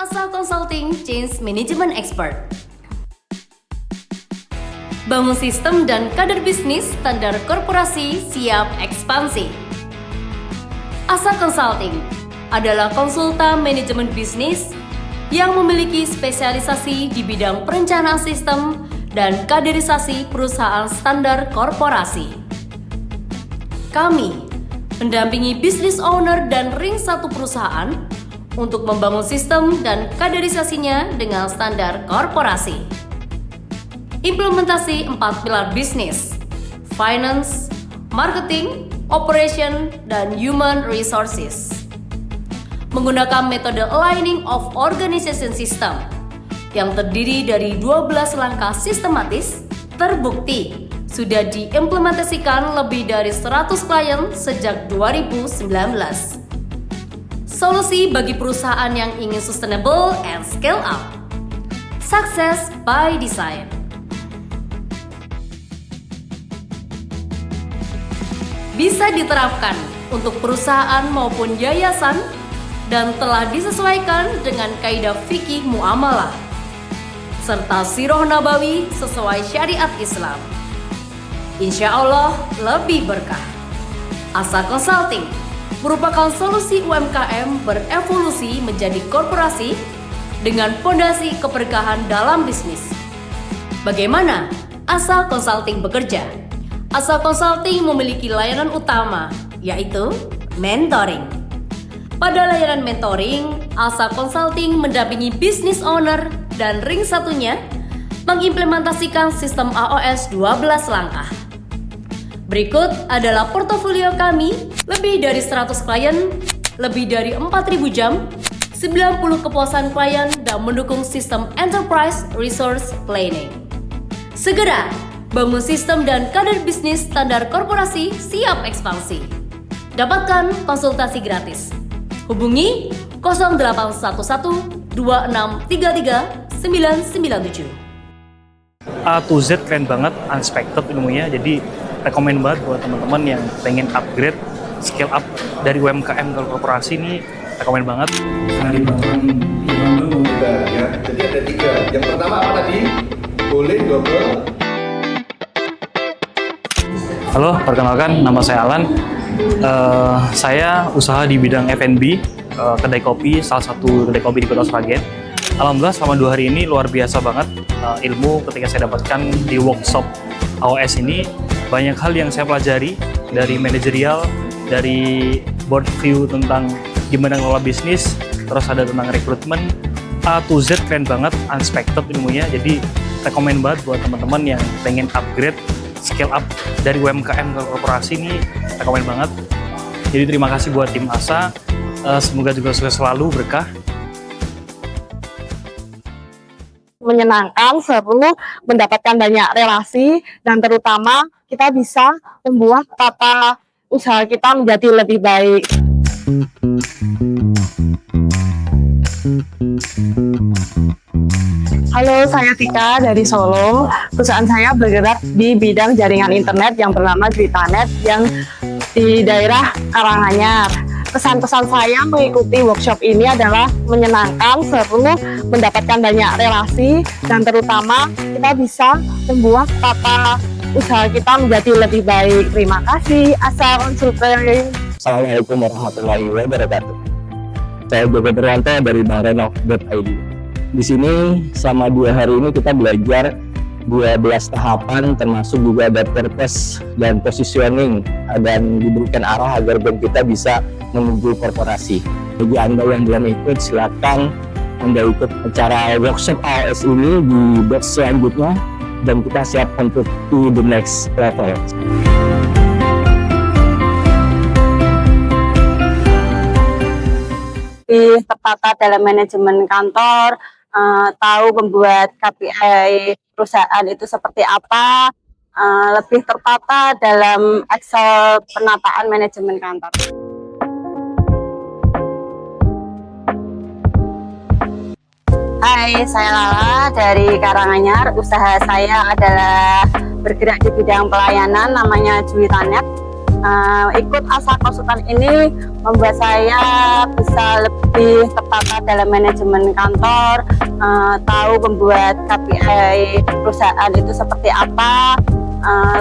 Asa Consulting Change Management Expert. Bangun sistem dan kader bisnis standar korporasi siap ekspansi. Asa Consulting adalah konsultan manajemen bisnis yang memiliki spesialisasi di bidang perencanaan sistem dan kaderisasi perusahaan standar korporasi. Kami mendampingi business owner dan ring satu perusahaan untuk membangun sistem dan kaderisasinya dengan standar korporasi. Implementasi 4 pilar bisnis, finance, marketing, operation, dan human resources. Menggunakan metode aligning of organization system yang terdiri dari 12 langkah sistematis, terbukti sudah diimplementasikan lebih dari 100 klien sejak 2019. Solusi bagi perusahaan yang ingin sustainable and scale up. Success by design. Bisa diterapkan untuk perusahaan maupun yayasan dan telah disesuaikan dengan kaidah fikih muamalah serta sirah nabawi sesuai syariat Islam. Insya Allah lebih berkah. Asa Consulting merupakan solusi UMKM berevolusi menjadi korporasi dengan fondasi keberkahan dalam bisnis. Bagaimana Asa Consulting bekerja? Asa Consulting memiliki layanan utama, yaitu mentoring. Pada layanan mentoring, Asa Consulting mendampingi business owner dan ring satunya mengimplementasikan sistem AOS 12 langkah. Berikut adalah portofolio kami, lebih dari 100 klien, lebih dari 4.000 jam, 90 kepuasan klien, dan mendukung sistem enterprise resource planning. Segera bangun sistem dan kader bisnis standar korporasi siap ekspansi. Dapatkan konsultasi gratis. Hubungi 0811 2633 997. A to Z keren banget, unexpected ilmunya. Jadi rekomen banget buat teman-teman yang pengen upgrade, scale up dari UMKM ke korporasi ini, rekomen banget. Ya, jadi ada 3. Yang pertama apa tadi? Boleh double. Halo, perkenalkan nama saya Alan. Saya usaha di bidang F&B, kedai kopi, salah satu kedai kopi di Kota Sragen. Alhamdulillah selama 2 hari ini luar biasa banget ilmu ketika saya dapatkan di workshop AOS ini. Banyak hal yang saya pelajari dari manajerial, dari board view tentang gimana ngelola bisnis, terus ada tentang rekrutmen. A to Z keren banget, unexpected ilmunya. Jadi rekomen banget buat teman-teman yang pengen upgrade, scale up dari UMKM ke korporasi ini, rekomen banget. Jadi terima kasih buat tim Asa, semoga juga sukses selalu, berkah. Menyenangkan, seru, mendapatkan banyak relasi, dan terutama kita bisa membuat tata usaha kita menjadi lebih baik. Halo, saya Tika dari Solo. Perusahaan saya bergerak di bidang jaringan internet yang bernama Juwitanet yang di daerah Karanganyar. Pesan-pesan saya mengikuti workshop ini adalah menyenangkan, seru, mendapatkan banyak relasi, dan terutama kita bisa membuat tata usaha kita menjadi lebih baik. Terima kasih. Asa Consulting. Assalamualaikum warahmatullahi wabarakatuh. Saya Joko Trianto dari bangrenov.id. Di sini selama 2 hari ini kita belajar 12 tahapan, termasuk juga ada purpose dan positioning, dan diberikan arah agar brand kita bisa menuju korporasi. Bagi Anda yang belum ikut, silakan Anda ikut acara workshop AOS ini di batch selanjutnya, dan kita siap untuk to the next level. Tertata dalam manajemen kantor, tahu membuat KPI perusahaan itu seperti apa, lebih tertata dalam Excel penataan manajemen kantor. Hai, saya Lala dari Karanganyar. Usaha saya adalah bergerak di bidang pelayanan, namanya Juwitanet. Ikut ASA Konsultan ini membuat saya bisa lebih tertata dalam manajemen kantor, tahu membuat KPI perusahaan itu seperti apa,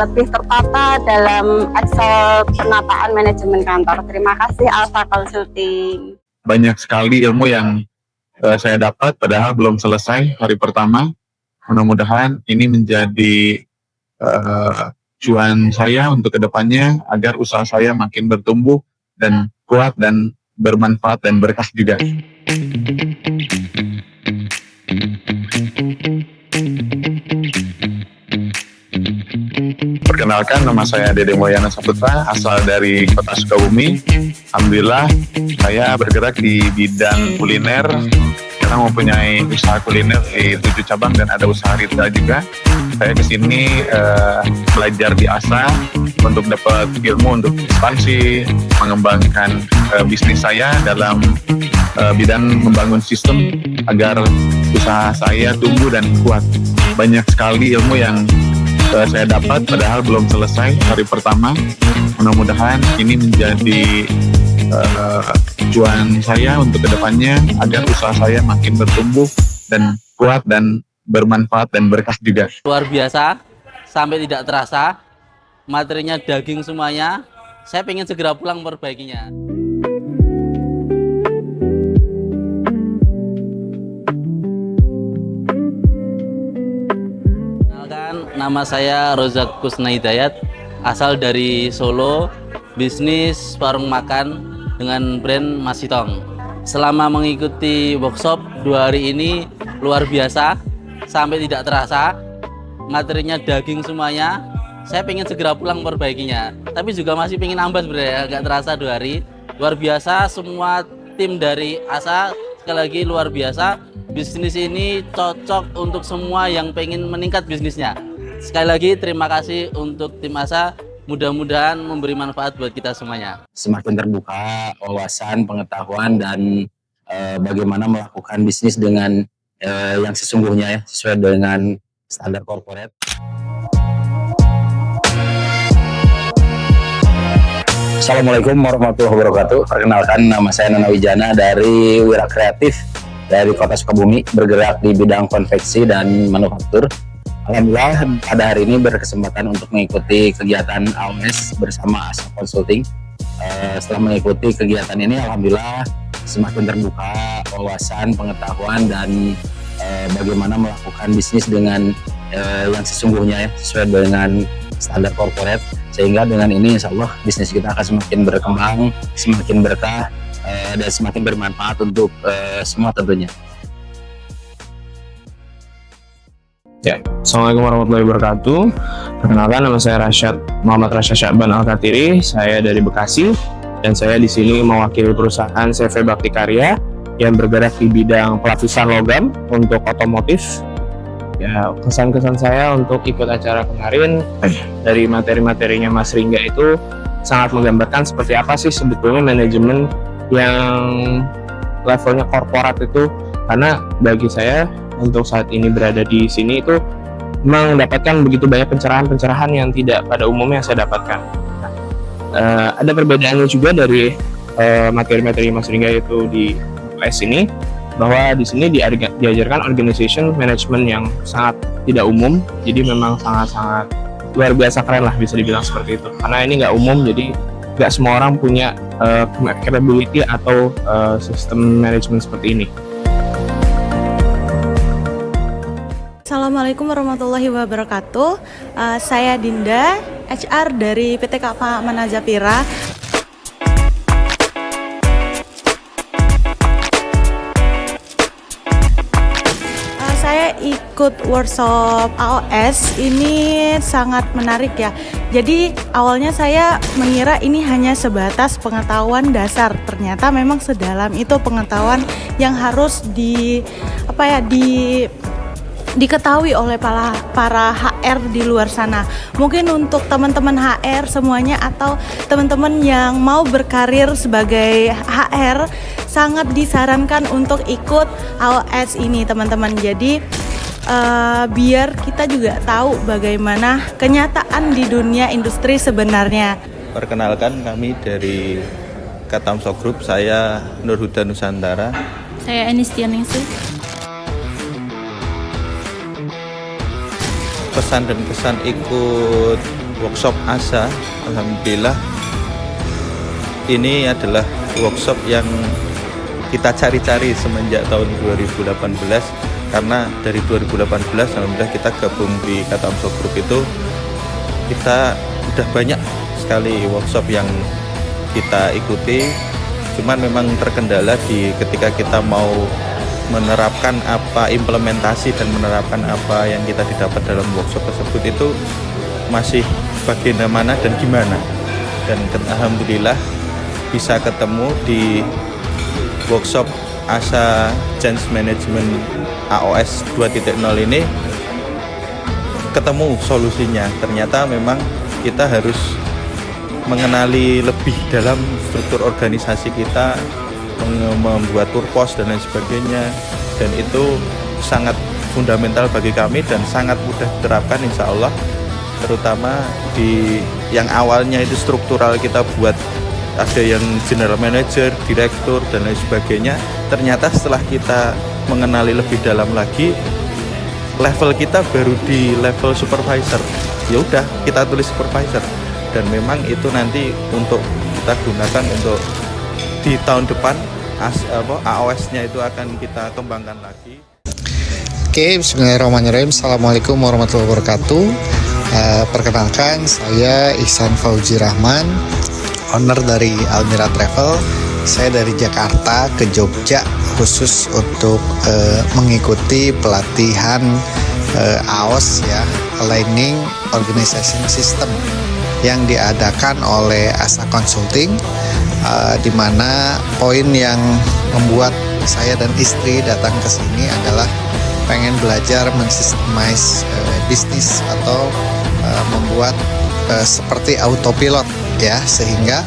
lebih tertata dalam Excel penataan manajemen kantor. Terima kasih ASA Consulting. Banyak sekali ilmu yang saya dapat padahal belum selesai hari pertama. Mudah-mudahan ini menjadi cuan saya untuk kedepannya agar usaha saya makin bertumbuh dan kuat dan bermanfaat dan berkah juga. Perkenalkan, nama saya Dede Moyana Saputra, asal dari Kota Sukabumi. Alhamdulillah, saya bergerak di bidang kuliner. Sekarang mempunyai usaha kuliner di 7 cabang dan ada usaha retail juga. Saya kesini belajar di ASA untuk dapat ilmu untuk ekspansi, mengembangkan bisnis saya dalam bidang membangun sistem agar usaha saya tumbuh dan kuat. Banyak sekali ilmu yang saya dapat padahal belum selesai hari pertama. Mudah-mudahan ini menjadi tujuan saya untuk kedepannya agar usaha saya makin bertumbuh dan kuat dan bermanfaat dan berkah juga. Luar biasa, sampai tidak terasa, materinya daging semuanya. Saya pengen segera pulang memperbaikinya. Kenalkan, nama saya Rozak Kusna Hidayat, asal dari Solo, bisnis warung makan dengan brand Masitong. Selama mengikuti workshop 2 hari ini luar biasa, sampai tidak terasa, materinya daging semuanya. Saya pengen segera pulang memperbaikinya, tapi juga masih pengen nambah sebenarnya, nggak terasa 2 hari. Luar biasa, semua tim dari ASA sekali lagi luar biasa. Bisnis ini cocok untuk semua yang pengen meningkat bisnisnya. Sekali lagi terima kasih untuk tim ASA. Mudah-mudahan memberi manfaat buat kita semuanya. Semakin terbuka wawasan, pengetahuan, dan bagaimana melakukan bisnis dengan yang sesungguhnya ya, sesuai dengan standar corporate. Assalamualaikum warahmatullahi wabarakatuh. Perkenalkan, nama saya Nana Wijana dari Wira Kreatif dari Kota Sukabumi, bergerak di bidang konveksi dan manufaktur. Alhamdulillah pada hari ini berkesempatan untuk mengikuti kegiatan AOS bersama ASA Consulting. Setelah mengikuti kegiatan ini, alhamdulillah semakin terbuka wawasan, pengetahuan, dan bagaimana melakukan bisnis dengan yang sesungguhnya ya, sesuai dengan standar corporate. Sehingga dengan ini insya Allah bisnis kita akan semakin berkembang, semakin berkah, dan semakin bermanfaat untuk semua tentunya. Ya, Assalamualaikum warahmatullahi wabarakatuh. Perkenalkan, nama saya Muhammad Rasyad Syakban Al-Katiri. Saya dari Bekasi dan saya di sini mewakili perusahaan CV Bakti Karya yang bergerak di bidang pelapisan logam untuk otomotif. Ya, kesan-kesan saya untuk ikut acara kemarin dari materi-materinya Mas Ringga itu sangat menggambarkan seperti apa sih sebetulnya manajemen yang levelnya korporat itu, karena bagi saya untuk saat ini berada di sini itu mendapatkan begitu banyak pencerahan-pencerahan yang tidak pada umumnya saya dapatkan. Ada perbedaannya juga dari materi-materi Mas Ringga itu di UPS ini, bahwa di sini diajarkan organization management yang sangat tidak umum, jadi memang sangat-sangat luar biasa keren lah bisa dibilang seperti itu. Karena ini nggak umum, jadi nggak semua orang punya capability atau sistem manajemen seperti ini. Assalamualaikum warahmatullahi wabarakatuh. Saya Dinda, HR dari PT Kappa Manazapira. Saya ikut workshop AOS ini sangat menarik ya. Jadi awalnya saya mengira ini hanya sebatas pengetahuan dasar. Ternyata memang sedalam itu pengetahuan yang harus diketahui oleh para HR di luar sana. Mungkin untuk teman-teman HR semuanya atau teman-teman yang mau berkarir sebagai HR, sangat disarankan untuk ikut AOS ini teman-teman. Jadi biar kita juga tahu bagaimana kenyataan di dunia industri sebenarnya. Perkenalkan, kami dari Katamso Group, saya Nur Huda Nusantara. Saya Anistia Ningsih. Pesan dan kesan ikut workshop ASA, alhamdulillah ini adalah workshop yang kita cari-cari semenjak tahun 2018, karena dari 2018 alhamdulillah kita gabung di Katamso Group itu kita udah banyak sekali workshop yang kita ikuti, cuman memang terkendala ketika kita mau menerapkan implementasi dan menerapkan apa yang kita didapat dalam workshop tersebut itu masih bagaimana dan gimana. Dan alhamdulillah bisa ketemu di workshop ASA Change Management AOS 2.0 ini, ketemu solusinya. Ternyata memang kita harus mengenali lebih dalam struktur organisasi kita, membuat purpose dan lain sebagainya, dan itu sangat fundamental bagi kami dan sangat mudah diterapkan insya Allah, terutama di yang awalnya itu struktural kita buat ada yang general manager, direktur dan lain sebagainya. Ternyata setelah kita mengenali lebih dalam lagi, level kita baru di level supervisor. Ya udah, kita tulis supervisor. Dan memang itu nanti untuk kita gunakan untuk di tahun depan AOS-nya itu akan kita kembangkan lagi. Oke, bismillahirrahmanirrahim. Assalamualaikum warahmatullahi wabarakatuh. Perkenalkan, saya Ihsan Fauzi Rahman, owner dari Almira Travel. Saya dari Jakarta ke Jogja khusus untuk mengikuti pelatihan AOS ya, Aligning Organization System, yang diadakan oleh ASA Consulting, di mana poin yang membuat saya dan istri datang ke sini adalah pengen belajar mensistemize bisnis atau membuat seperti autopilot ya, sehingga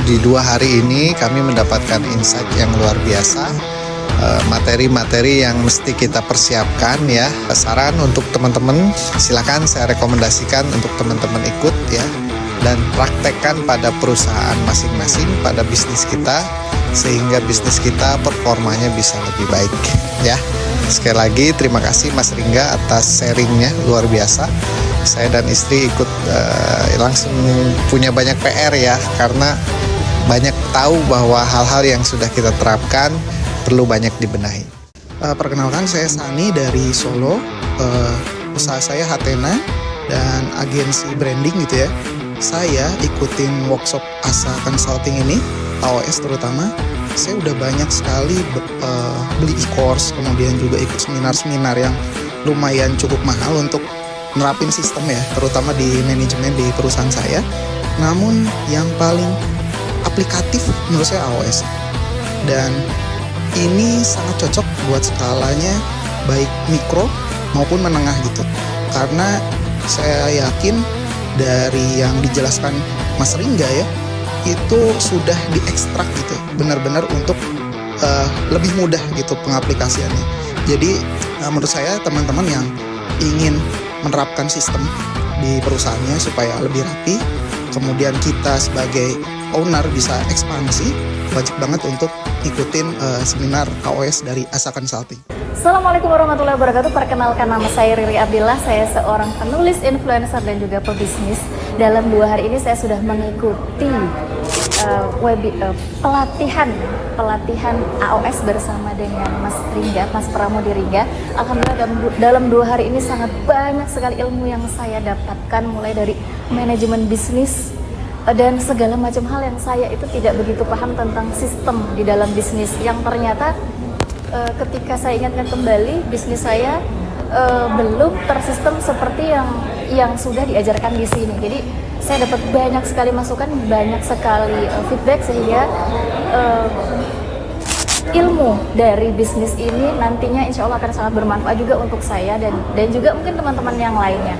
di 2 hari ini kami mendapatkan insight yang luar biasa, materi-materi yang mesti kita persiapkan ya. Saran untuk teman-teman, silakan saya rekomendasikan untuk teman-teman ikut ya, dan praktekkan pada perusahaan masing-masing, pada bisnis kita, sehingga bisnis kita performanya bisa lebih baik ya. Sekali lagi terima kasih Mas Ringga atas sharingnya, luar biasa. Saya dan istri ikut langsung punya banyak PR ya, karena banyak tahu bahwa hal-hal yang sudah kita terapkan perlu banyak dibenahi. Perkenalkan, saya Sani dari Solo. Usaha saya Hatena dan agensi branding gitu ya. Saya ikutin workshop ASA Consulting ini, AOS terutama. Saya udah banyak sekali beli e-course, kemudian juga ikut seminar-seminar yang lumayan cukup mahal untuk nerapin sistem ya, terutama di manajemen di perusahaan saya. Namun yang paling aplikatif menurut saya AOS. Dan ini sangat cocok buat skalanya baik mikro maupun menengah gitu. Karena saya yakin dari yang dijelaskan Mas Ringga ya, itu sudah diekstrak gitu, benar-benar untuk lebih mudah gitu pengaplikasiannya. Jadi menurut saya teman-teman yang ingin menerapkan sistem di perusahaannya supaya lebih rapi, kemudian kita sebagai owner bisa ekspansi, wajib banget untuk ikutin seminar AOS dari ASA Consulting. Assalamualaikum warahmatullahi wabarakatuh. Perkenalkan, nama saya Riri Abdillah. Saya seorang penulis, influencer, dan juga pebisnis. Dalam 2 hari ini saya sudah mengikuti pelatihan AOS bersama dengan Mas Ringga, Mas Pramudi Ringga. Alhamdulillah dalam 2 hari ini sangat banyak sekali ilmu yang saya dapatkan, mulai dari manajemen bisnis dan segala macam hal yang saya itu tidak begitu paham tentang sistem di dalam bisnis, yang ternyata ketika saya ingatkan kembali, bisnis saya belum tersistem seperti yang sudah diajarkan di sini. Jadi saya dapat banyak sekali masukan, banyak sekali feedback, sehingga ilmu dari bisnis ini nantinya insya Allah akan sangat bermanfaat juga untuk saya dan juga mungkin teman-teman yang lainnya.